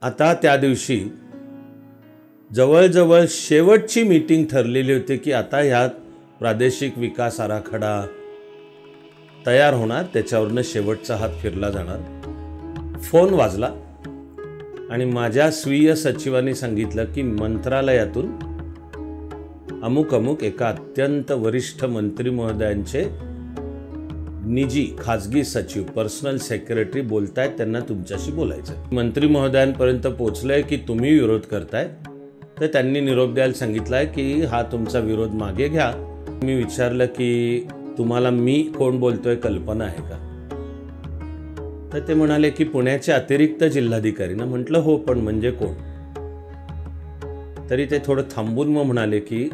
आता त्या दिवशी जवळजवळ शेवटची मीटिंग ठरलेली होती की आता ह्यात प्रादेशिक विकास आराखडा तयार होणार, त्याच्यावरनं शेवटचा हात फिरला जाणार. फोन वाजला आणि माझ्या स्वीय सचिवांनी सांगितलं की मंत्रालयातून अमुक अमुक एका अत्यंत वरिष्ठ मंत्री महोदयांचे निजी खाजगी सचिव पर्सनल सेक्रेटरी बोलतायत, त्यांना तुमच्याशी बोलायचं. मंत्री महोदयांपर्यंत पोहोचलंय की तुम्ही विरोध करताय, तर त्यांनी निरोप द्यायला सांगितलाय की हा तुमचा विरोध मागे घ्या. मी विचारलं की तुम्हाला मी कोण बोलतोय कल्पना आहे का? तर ते म्हणाले की पुण्याचे अतिरिक्त जिल्हाधिकारी ना. म्हटलं हो, पण म्हणजे कोण? तरी ते थोडं थांबून मग म्हणाले की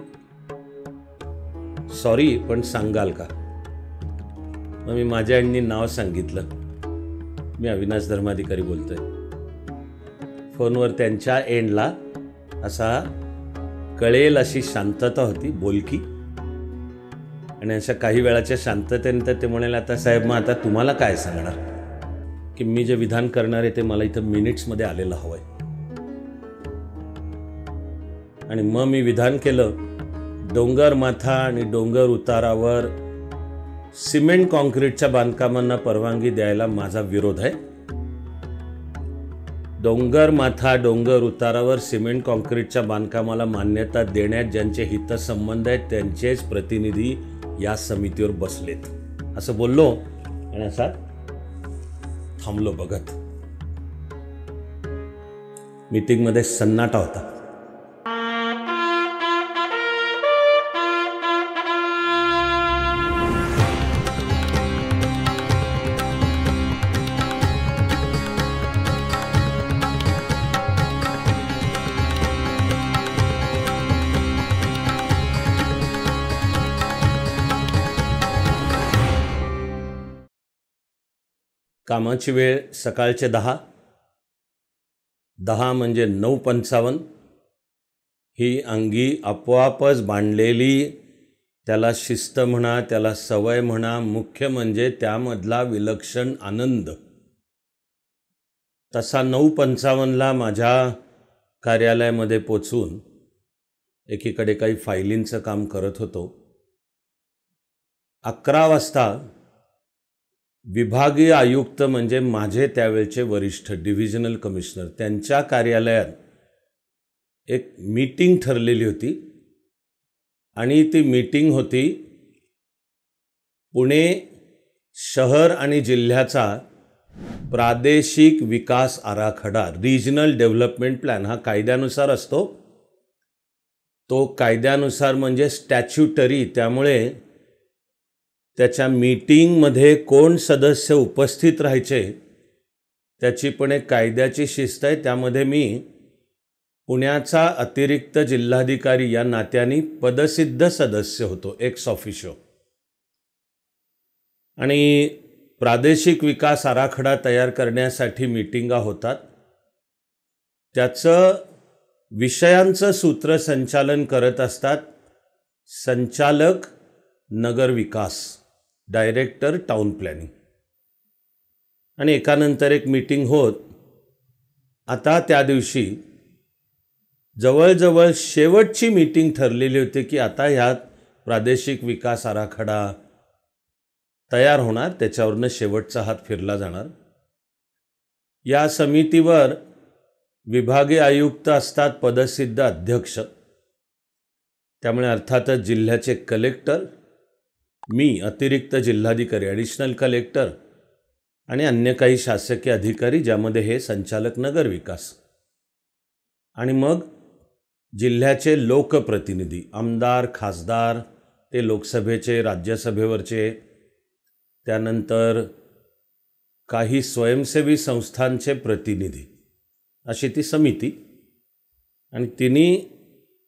सॉरी, पण सांगाल का? मग मी माझ्या आईंनी नाव सांगितलं. मी अविनाश धर्माधिकारी बोलतोय. फोनवर त्यांच्या एंडला असा कळेल अशी शांतता होती, बोलकी. आणि अशा काही वेळाच्या शांततेनंतर ते म्हणाले, आता साहेब मग आता तुम्हाला काय सांगणार की मी जे विधान करणार आहे ते मला इथं मिनिट्समध्ये आलेलं हवंय. आणि मग मी विधान केलं, डोंगर माथा आणि डोंगर उतारावर सिमेंट कॉन्क्रीटच्या बांधकामांना परवानगी द्यायला माझा विरोध आहे. डोंगर माथा डोंगर उतारावर सिमेंट कॉन्क्रीटच्या बांधकामाला मान्यता देण्यात ज्यांचे हितसंबंध आहेत त्यांचेच प्रतिनिधी या समितीवर बसलेत, असं बोललो आणि असा थांबलो बघत. मीटिंगमध्ये सन्नाटा होता. कामाची वेळ सकाळचे 10 म्हणजे 9:55. ही अंगी आपोआपच बांधलेली, त्याला शिस्त म्हणा, त्याला सवय म्हणा, मुख्य म्हणजे त्यामधला विलक्षण आनंद. तसा 9:55ला माझ्या कार्यालयामध्ये पोचून एकीकडे काही फायलींचं काम करत होतो. 11 वाजता विभागीय आयुक्त म्हणजे माझे त्यावेळचे वरिष्ठ डिव्हिजनल कमिशनर, त्यांच्या कार्यालयात एक मीटिंग ठरलेली होती. आणि ती मीटिंग होती पुणे शहर आणि जिल्ह्याचा प्रादेशिक विकास आराखडा, रिजनल डेव्हलपमेंट प्लॅन. हा कायद्यानुसार असतो. तो कायद्यानुसार म्हणजे स्टॅच्युटरी, त्यामुळे त्याच्या मीटिंगमध्ये कोण सदस्य उपस्थित राहायचे त्याची पण एक कायद्याची शिस्त आहे. त्यामध्ये मी पुण्याचा अतिरिक्त जिल्हाधिकारी या नात्याने पदसिद्ध सदस्य होतो, एक्स ऑफिशियो. आणि प्रादेशिक विकास आराखडा तयार करण्यासाठी मीटिंगा होतात. त्याचं विषयांचं सूत्रसंचालन करत असतात संचालक नगर विकास, डायरेक्टर टाउन प्लॅनिंग. आणि एकानंतर एक मीटिंग होत. आता त्या दिवशी जवळजवळ शेवटची मीटिंग ठरलेली होती की आता ह्यात प्रादेशिक विकास आराखडा तयार होणार, त्याच्यावरनं शेवटचा हात फिरला जाणार. या समितीवर विभागीय आयुक्त असतात, पदसिद्ध अध्यक्ष. त्यामुळे अर्थातच जिल्ह्याचे कलेक्टर, मी अतिरिक्त जिल्हाधिकारी, ॲडिशनल कलेक्टर आणि अन्य काही शासकीय अधिकारी, ज्यामध्ये हे संचालक नगर विकास. आणि मग जिल्ह्याचे लोकप्रतिनिधी, आमदार, खासदार, ते लोकसभेचे, राज्यसभेवरचे, त्यानंतर काही स्वयंसेवी संस्थांचे प्रतिनिधी, अशी ती समिती. आणि तिन्ही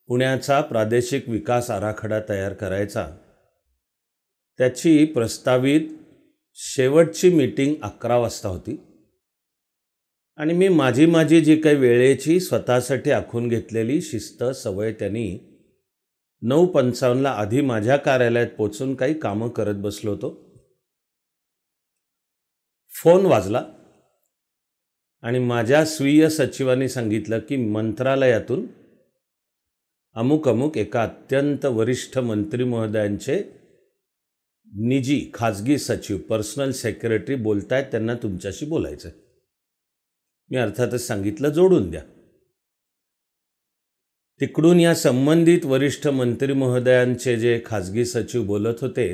पुण्याचा प्रादेशिक विकास आराखडा तयार करायचा. त्याची प्रस्तावित शेवटची मीटिंग 11 वाजता होती. आणि मी माझी जी काही वेळेची स्वतःसाठी आखून घेतलेली शिस्त, सवय त्यांनी 9:55ला आधी माझ्या कार्यालयात पोचून काही कामं करत बसलो होतो. फोन वाजला आणि माझ्या स्वीय सचिवांनी सांगितलं की मंत्रालयातून अमुक अमुक एका अत्यंत वरिष्ठ मंत्री महोदयांचे निजी खाजगी सचिव पर्सनल सेक्रेटरी बोलतायत, त्यांना तुमच्याशी बोलायचं आहे. मी अर्थातच सांगितलं जोडून द्या. तिकडून या संबंधित वरिष्ठ मंत्री महोदयांचे जे खाजगी सचिव बोलत होते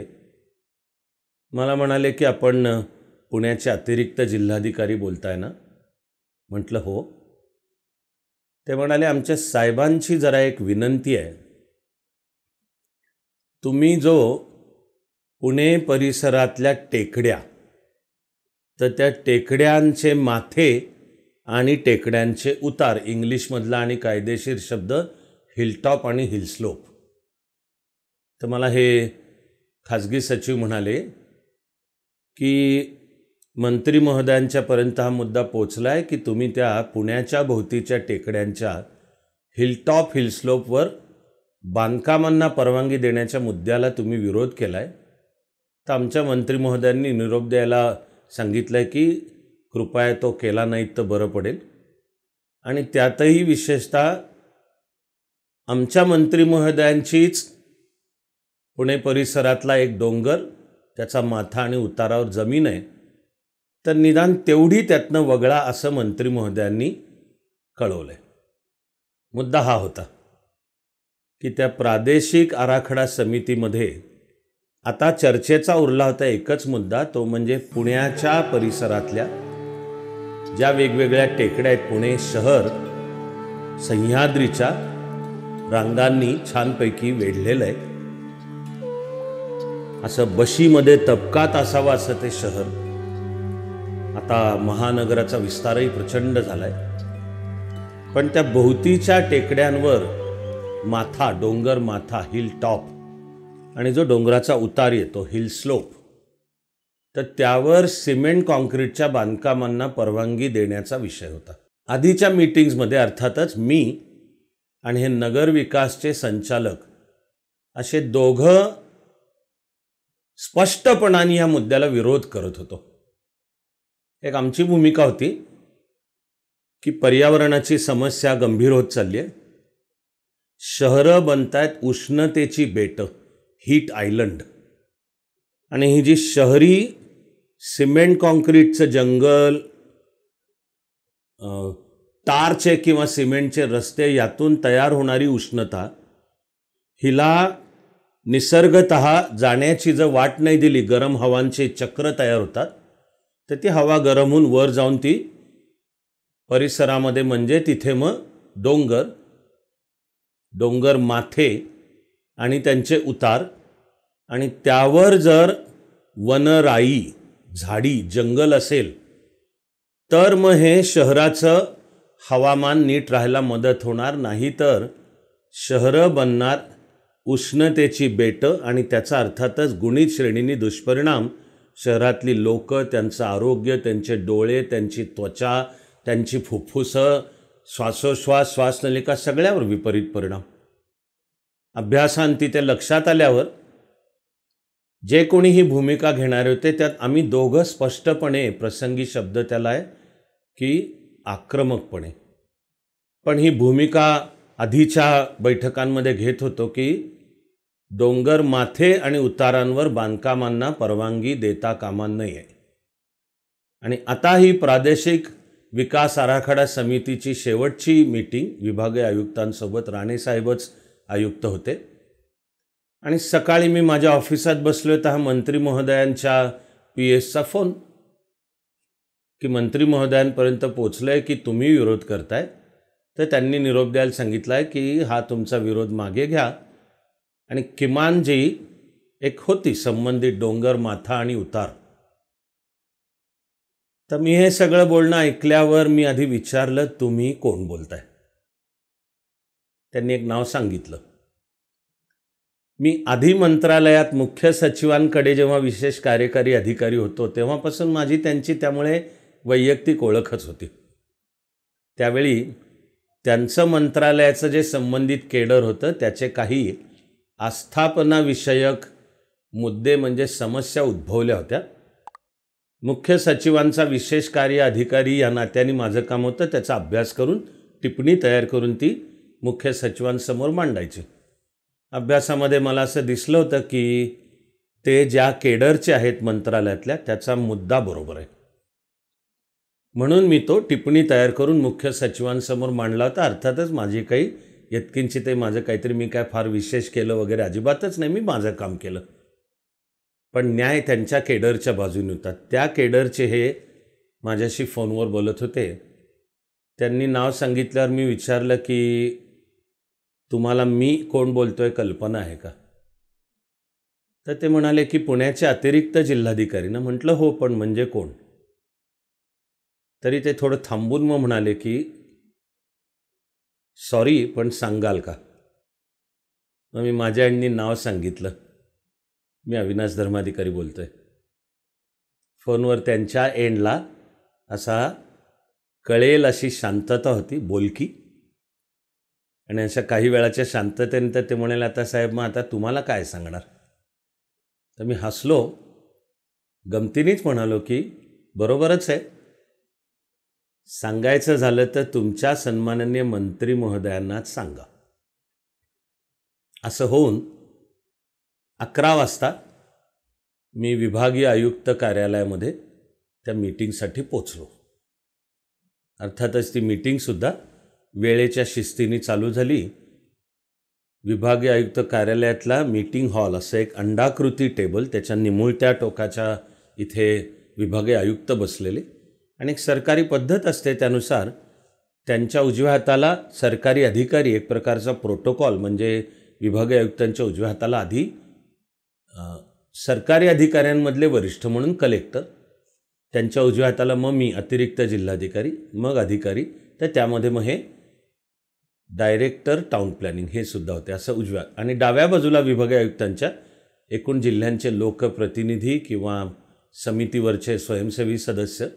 मला म्हणाले की आपण पुण्याचे अतिरिक्त जिल्हाधिकारी बोलताय ना. म्हटलं हो. ते म्हणाले आमच्या साहेबांची जरा एक विनंती आहे. तुम्ही जो पुणे परिसरातल्या टेकड्या, तर त्या टेकड्यांचे माथे आणि टेकड्यांचे उतार, इंग्लिशमधला आणि कायदेशीर शब्द हिलटॉप आणि हिलस्लोप. तर मला हे खाजगी सचिव म्हणाले की मंत्री महोदयांच्यापर्यंत हा मुद्दा पोचला आहे की तुम्ही त्या पुण्याच्या भोवतीच्या टेकड्यांच्या हिलटॉप हिलस्लोपवर बांधकामांना परवानगी देण्याच्या मुद्द्याला तुम्ही विरोध केला आहे. तर आमच्या मंत्री महोदयांनी निरोप द्यायला सांगितलं आहे की कृपया तो केला नाही तर बरं पडेल. आणि त्यातही विशेषतः आमच्या मंत्री महोदयांचीच पुणे परिसरातला एक डोंगर, त्याचा माथा आणि उतारावर जमीन आहे, तर निदान तेवढी त्यातनं वगळा असं मंत्री महोदयांनी कळवलं आहे. मुद्दा हा होता की त्या प्रादेशिक आराखडा समितीमध्ये आता चर्चेचा उरला होता एकच मुद्दा, तो म्हणजे पुण्याच्या परिसरातल्या ज्या वेगवेगळ्या टेकड्या आहेत, पुणे शहर सह्याद्रीच्या रांगांनी छानपैकी वेढलेलं आहे. असं बशीमध्ये तबकात असावं असं ते शहर. आता महानगराचा विस्तारही प्रचंड झालाय, पण त्या भोवतीच्या टेकड्यांवर माथा, डोंगर माथा, हिल टॉप, आणि जो डोंगराचा उतार येतो हिल स्लोप, तर त्यावर सिमेंट कॉन्क्रीटच्या बांधकामांना परवानगी देण्याचा विषय होता. आधीच्या मीटिंग्समध्ये अर्थातच मी आणि हे नगर विकासचे संचालक असे दोघं स्पष्टपणाने या मुद्द्याला विरोध करत होतो. एक आमची भूमिका होती की पर्यावरणाची समस्या गंभीर होत चालली आहे. शहरं बनतायत उष्णतेची बेटं, हीट आयलंड, आणि ही जी शहरी सिमेंट कॉन्क्रीटचं जंगल, तारचे किंवा सिमेंटचे रस्ते, यातून तयार होणारी उष्णता, हिला निसर्गतः जाण्याची जर वाट नाही दिली, गरम हवांचे चक्र तयार होतात, तर ती हवा गरम होऊन वर जाऊन ती परिसरामध्ये, म्हणजे तिथे मग डोंगर माथे आणि त्यांचे उतार, आणि त्यावर जर वनराई, झाडी, जंगल असेल तर मग हे शहराचं हवामान नीट राहायला मदत होणार. नाही तर शहरं बनणार उष्णतेची बेटं, आणि त्याचा अर्थातच गुणित श्रेणींनी दुष्परिणाम शहरातली लोक, त्यांचं आरोग्य, त्यांचे डोळे, त्यांची त्वचा, त्यांची फुफ्फुसं, श्वासोश्वास, श्वासनलिका, सगळ्यावर विपरीत परिणाम. अभ्यासांती ते लक्षात आल्यावर जे कोणी ही भूमिका घेणारे होते त्यात आम्ही दोघं स्पष्टपणे, प्रसंगी शब्द त्याला आहे की आक्रमकपणे, पण ही भूमिका आधीच्या बैठकांमध्ये घेत होतो की डोंगर माथे आणि उतारांवर बांधकामांना परवानगी देता कामा नये. आणि आता ही प्रादेशिक विकास आराखडा समितीची शेवटची मीटिंग विभागीय आयुक्तांसोबत, राणेसाहेबच आयुक्त होते, आणि सकाळी मी माझ्या ऑफिसात बसलो तर हा मंत्री महोदयांच्या PS चा फोन की मंत्री महोदयांपर्यंत पोचलं आहे की तुम्ही विरोध करताय. तर त्यांनी निरोप द्यायला सांगितलं आहे की हा तुमचा विरोध मागे घ्या, आणि किमान जी एक होती संबंधित डोंगर माथा आणि उतार. तर मी हे सगळं बोलणं ऐकल्यावर मी आधी विचारलं, तुम्ही कोण बोलताय? त्यांनी एक नाव सांगितलं. मी आधी मंत्रालयात मुख्य सचिवांकडे जेव्हा विशेष कार्यकारी अधिकारी होतो तेव्हापासून माझी त्यांची त्यामुळे वैयक्तिक ओळखच होती. त्यावेळी त्यांचं मंत्रालयाचं जे संबंधित केडर होतं त्याचे काही आस्थापना विषयक मुद्दे, म्हणजे समस्या उद्भवल्या होत्या, मुख्य सचिवांचा विशेष कार्य अधिकारी या नात्याने माझं काम होतं त्याचा अभ्यास करून टिप्पणी तयार करून ती मुख्य सचिवांसमोर मांडायची. अभ्यासामध्ये मला असं दिसलं होतं की ते ज्या केडरचे आहेत मंत्रालयातल्या त्याचा मुद्दा बरोबर आहे, म्हणून मी तो टिप्पणी तयार करून मुख्य सचिवांसमोर मांडला होता. अर्थातच माझी काही यत्किंचित ते माझं काहीतरी मी काय फार विशेष केलं वगैरे अजिबातच नाही, मी माझं काम केलं. पण न्याय त्यांच्या केडरच्या बाजूने होता. त्या केडरचे हे माझ्याशी फोनवर बोलत होते. त्यांनी नाव सांगितल्यावर मी विचारलं की तुम्हाला मी कोण बोलतोय कल्पना आहे का? तर ते म्हणाले की पुण्याचे अतिरिक्त जिल्हाधिकारी ना. म्हटलं हो, पण म्हणजे कोण? तरी ते थोडं थांबून मग म्हणाले की सॉरी पण सांगाल का? मग मी माझ्या आईंनी नाव सांगितलं. मी अविनाश धर्माधिकारी बोलतोय. फोनवर त्यांच्या एंडला असा कळेल अशी शांतता होती, बोलकी. आणि अशा काही वेळाच्या शांततेनंतर ते म्हणाले आता साहेब मग आता तुम्हाला काय सांगणार? तर मी हसलो, गमतीनेच म्हणालो की बरोबरच आहे. सांगायचं झालं तर तुमच्या सन्माननीय मंत्री महोदयांनाच सांगा. असं होऊन 11 वाजता मी विभागीय आयुक्त कार्यालयामध्ये त्या मीटिंगसाठी पोचलो. अर्थातच ती मीटिंगसुद्धा वेळेच्या शिस्तीने चालू झाली. विभागीय आयुक्त कार्यालयातला मीटिंग हॉल असं एक अंडाकृती टेबल, त्याच्या निमुळत्या टोकाच्या इथे विभागीय आयुक्त बसलेले. आणि एक सरकारी पद्धत असते त्यानुसार त्यांच्या उजव्या हाताला सरकारी अधिकारी, एक प्रकारचा प्रोटोकॉल म्हणजे विभागीय आयुक्तांच्या उजव्या हाताला आधी सरकारी अधिकाऱ्यांमधले वरिष्ठ म्हणून कलेक्टर, त्यांच्या उजव्या हाताला मग मी अतिरिक्त जिल्हाधिकारी, मग अधिकारी, तर त्यामध्ये मग हे डायरेक्टर टाउन प्लॅनिंग हे सुद्धा होते असं उजव्या. आणि डाव्या बाजूला विभागीय आयुक्तांच्या एकूण जिल्ह्यांचे लोकप्रतिनिधी किंवा समितीवरचे स्वयंसेवी सदस्य.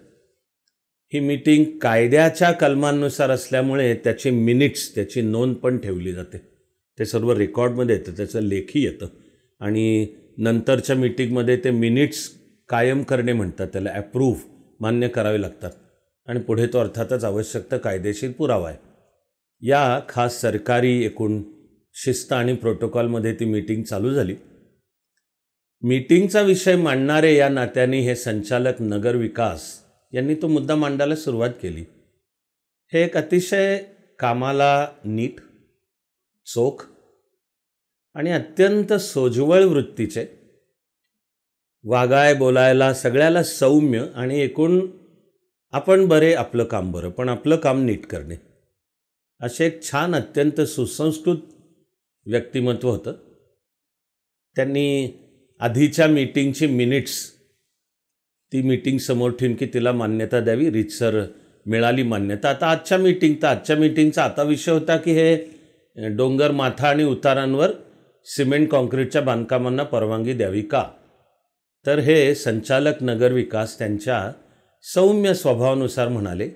ही मीटिंग कायद्याच्या कलमांनुसार असल्यामुळे त्याचे मिनिट्स, त्याची नोंद पण ठेवली जाते. ते सर्व रेकॉर्डमध्ये येतं, त्याचं लेखी येतं. आणि नंतरच्या मीटिंगमध्ये ते मिनिट्स कायम करणे म्हणतात त्याला, ॲप्रूव्ह, मान्य करावे लागतात. आणि पुढे तो अर्थातच आवश्यक कायदेशीर पुरावा आहे. या खास सरकारी एकूण शिस्त आणि प्रोटोकॉलमध्ये ती मीटिंग चालू झाली. मीटिंगचा विषय मांडणारे या नात्याने हे संचालक नगर विकास यांनी तो मुद्दा मांडायला सुरुवात केली. हे एक अतिशय कामाला नीट, चोख आणि अत्यंत सोज्वळ वृत्तीचे, वागाय बोलायला सगळ्याला सौम्य आणि एकूण आपण बरे आपलं काम बरं पण आपलं काम नीट करणे, असे एक छान अत्यंत सुसंस्कृत व्यक्तिमत्व होतं. त्यांनी आधीच्या मीटिंगची मिनिट्स ती मीटिंग समोर ठेवून की तिला मान्यता द्यावी, रीतसर मिळाली मान्यता. आता आजच्या मीटिंगचा आता विषय होता की हे डोंगर, माथा आणि उतारांवर सिमेंट कॉन्क्रीटच्या बांधकामांना परवानगी द्यावी का? तर हे संचालक नगर विकास त्यांच्या सौम्य स्वभावानुसार म्हणाले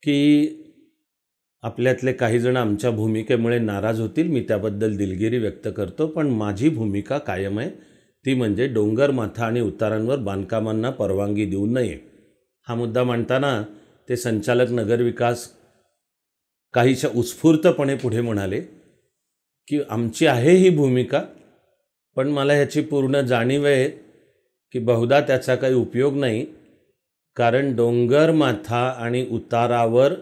की आपल्यातले काही जण आमच्या भूमिकेमुळे नाराज होतील, मी त्याबद्दल दिलगिरी व्यक्त करतो, पण माझी भूमिका कायम आहे, ती म्हणजे डोंगर, माथा आणि उतारांवर बांधकामांना परवानगी देऊ नये. हा मुद्दा मांडताना ते संचालक नगर विकास काहीशा उत्स्फूर्तपणे पुढे म्हणाले की आमची आहे ही भूमिका, पण मला ह्याची पूर्ण जाणीव आहे की बहुधा त्याचा काही उपयोग नाही, कारण डोंगर, माथा आणि उतारावर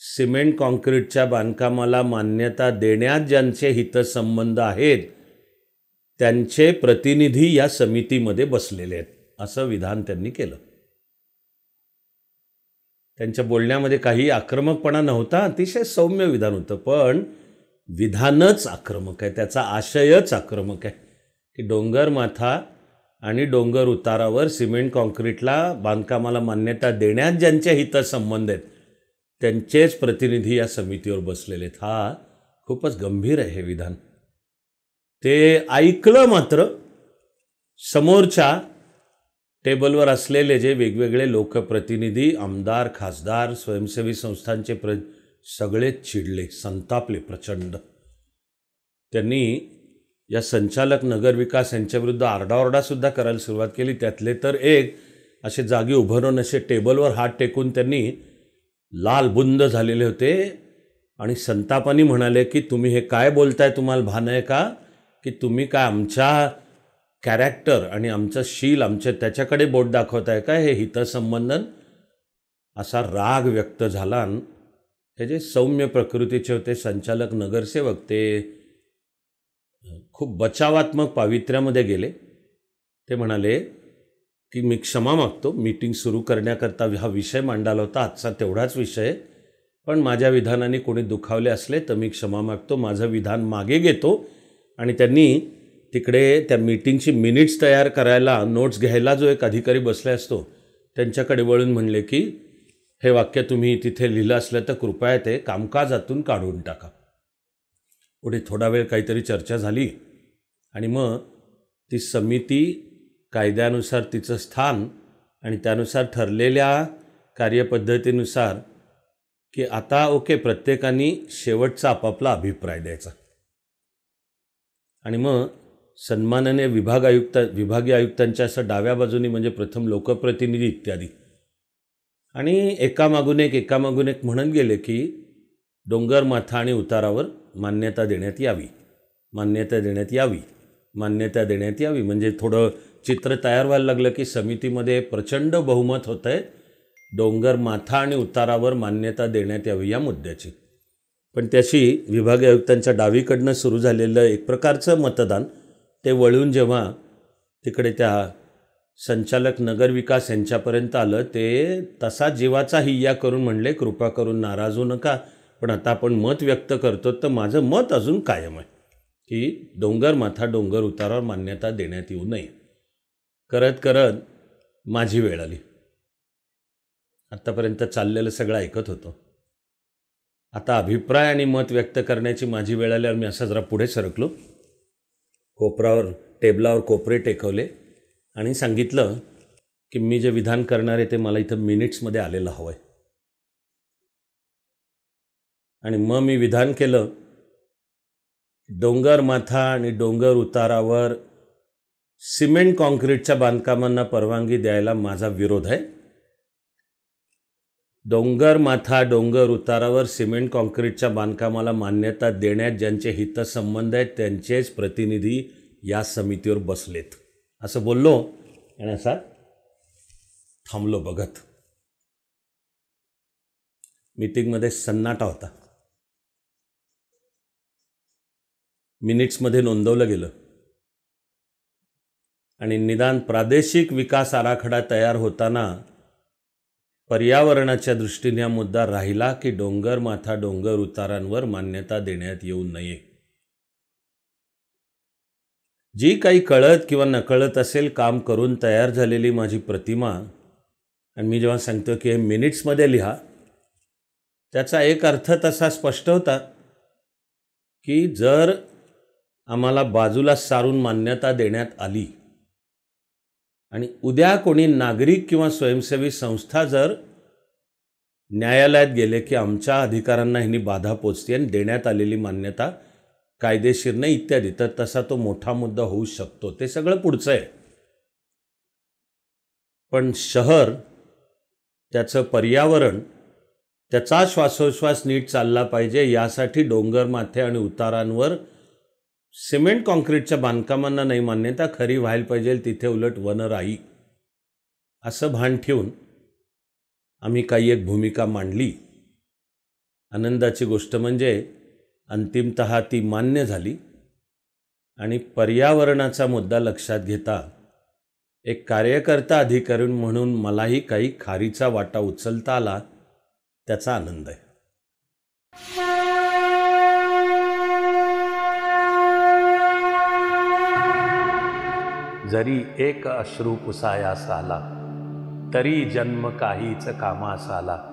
सिमेंट कॉन्क्रीटच्या बांधकामाला मान्यता देण्यात ज्यांचे हितसंबंध आहेत त्यांचे प्रतिनिधी या समितीमध्ये बसलेले आहेत, असं विधान त्यांनी केलं. त्यांच्या बोलण्यामध्ये काही आक्रमकपणा नव्हता, अतिशय सौम्य विधान होतं, पण विधानच आक्रमक आहे, त्याचा आशयच आक्रमक आहे की डोंगर, माथा आणि डोंगर उतारावर सिमेंट कॉन्क्रीटला बांधकामाला मान्यता देण्यात ज्यांचे हितसंबंध आहेत त्यांचेच प्रतिनिधी या समितीवर बसलेले आहेत. हा खूपच गंभीर आहे हे विधान. ते ऐकलं मात्र समोरच्या टेबलवर असलेले जे वेगवेगळे लोकप्रतिनिधी, आमदार, खासदार, स्वयंसेवी संस्थांचे सगळे चिडले, संतापले प्रचंड. त्यांनी या संचालक नगरविकास यांच्याविरुद्ध आरडाओरडासुद्धा करायला सुरुवात केली. त्यातले तर एक असे जागी उभं राहून असे टेबलवर हात टेकून त्यांनी लाल बुंद झालेले होते आणि संतापाने म्हणाले की तुम्ही हे काय बोलताय, तुम्हाला भान आहे का की तुम्ही काय आमच्या कॅरेक्टर आणि आमचं शील आमच्या त्याच्याकडे बोट दाखवताय का, हे हितसंबंधन. असा राग व्यक्त झाला. हे जे सौम्य प्रकृतीचे होते संचालक नगरसेवक ते खूप बचावात्मक पावित्र्यामध्ये गेले. ते म्हणाले की मी क्षमा मागतो, मीटिंग सुरू करण्याकरता हा विषय मांडाला होता, आजचा तेवढाच विषय, पण माझ्या विधानाने कोणी दुखावले असले तर मी क्षमा मागतो, माझं विधान मागे घेतो. आणि त्यांनी तिकडे त्या मीटिंगची मिनिट्स तयार करायला, नोट्स घ्यायला जो एक अधिकारी बसला असतो त्यांच्याकडे वळून म्हणले की हे वाक्य तुम्ही तिथे लिहिलं असलं तर कृपया ते कामकाजातून काढून टाका. पुढे थोडा वेळ काहीतरी चर्चा झाली आणि मग ती समिती कायद्यानुसार तिचं स्थान आणि त्यानुसार ठरलेल्या कार्यपद्धतीनुसार की आता ओके प्रत्येकाने शेवटचा आपापला अभिप्राय द्यायचा. आणि मग सन्माननीय विभागीय आयुक्तांच्या असं डाव्या बाजूनी म्हणजे प्रथम लोकप्रतिनिधी इत्यादी आणि एकामागून एक म्हणत गेले की डोंगर माथा आणि उतारावर मान्यता देण्यात यावी, मान्यता देण्यात यावी, मान्यता देण्यात यावी. म्हणजे थोडं चित्र तयार व्हायला लागलं की समितीमध्ये प्रचंड बहुमत होतं आहे डोंगर माथा आणि उतारावर मान्यता देण्यात यावी या मुद्द्याची. पण त्याची विभागीय आयुक्तांच्या डावीकडनं सुरू झालेलं एक प्रकारचं मतदान ते वळून जेव्हा तिकडे त्या संचालक नगरविकास यांच्यापर्यंत आलं ते तसा जीवाचा हिय्या करून म्हणले कृपा करून नाराज होऊ नका, पण आता आपण मत व्यक्त करतो तर माझं मत अजून कायम आहे की डोंगर माथा डोंगर उतारावर मान्यता देण्यात येऊ नये. करत करत माझी वेळ आली. आत्तापर्यंत चाललेलं सगळं ऐकत होतो. आता अभिप्राय आणि मत व्यक्त करण्याची माझी वेळ आल्यावर मी असं जरा पुढे सरकलो, टेबलावर कोपरे टेकवले आणि सांगितलं की मी जे विधान करणार आहे ते मला इथं मिनिट्समध्ये आलेलं हवं आहे. आणि मग मी विधान केलं, डोंगर माथा आणि डोंगर उतारावर सिमेंट कॉन्क्रीटच्या बांधकामांना परवानगी द्यायला माझा विरोध आहे. डोंगर माथा डोंगर उतारावर सिमेंट कॉन्क्रीटच्या बांधकामाला मान्यता देण्यात ज्यांचे हितसंबंध आहेत त्यांचेच प्रतिनिधी या समितीवर बसलेत असं बोललो आणि असा थांबलो बघत. मीटिंगमध्ये सन्नाटा होता. मिनिट्समध्ये नोंदवलं गेलं आणि निदान प्रादेशिक विकास आराखडा तयार होताना पर्यावरणाच्या दृष्टीने हा मुद्दा राहिला की डोंगर माथा डोंगर उतारांवर मान्यता देण्यात येऊ नये. जी काही कळत किंवा नकळत असेल काम करून तयार झालेली माझी प्रतिमा, आणि मी जेव्हा सांगतो की हे मिनिट्समध्ये लिहा, त्याचा एक अर्थ तसा स्पष्ट होता की जर आम्हाला बाजूला सारून मान्यता देण्यात आली आणि उद्या कोणी नागरिक किंवा स्वयंसेवी संस्था जर न्यायालयात गेले की आमच्या अधिकारांना ह्यांनी बाधा पोचते आणि देण्यात आलेली मान्यता कायदेशीर नाही इत्यादी, तर तसा तो मोठा मुद्दा होऊ शकतो. ते सगळं पुढचं आहे. पण शहर, त्याचं पर्यावरण, त्याचा श्वासोश्वास नीट चालला पाहिजे यासाठी डोंगर माथे आणि उतारांवर सिमेंट कॉन्क्रीटच्या बांधकामांना नाही मान्यता, खरी व्हायला पाहिजे तिथे उलट वनराई, असं भान ठेवून आम्ही काही एक भूमिका मांडली. आनंदाची गोष्ट म्हणजे अंतिमतः ती मान्य झाली आणि पर्यावरणाचा मुद्दा लक्षात घेता एक कार्यकर्ता अधिकारी म्हणून मलाही काही खारीचा वाटा उचलता आला, त्याचा आनंद आहे. जरी एक अश्रू पुसायास आला, तरी जन्म काहीच कामास आला.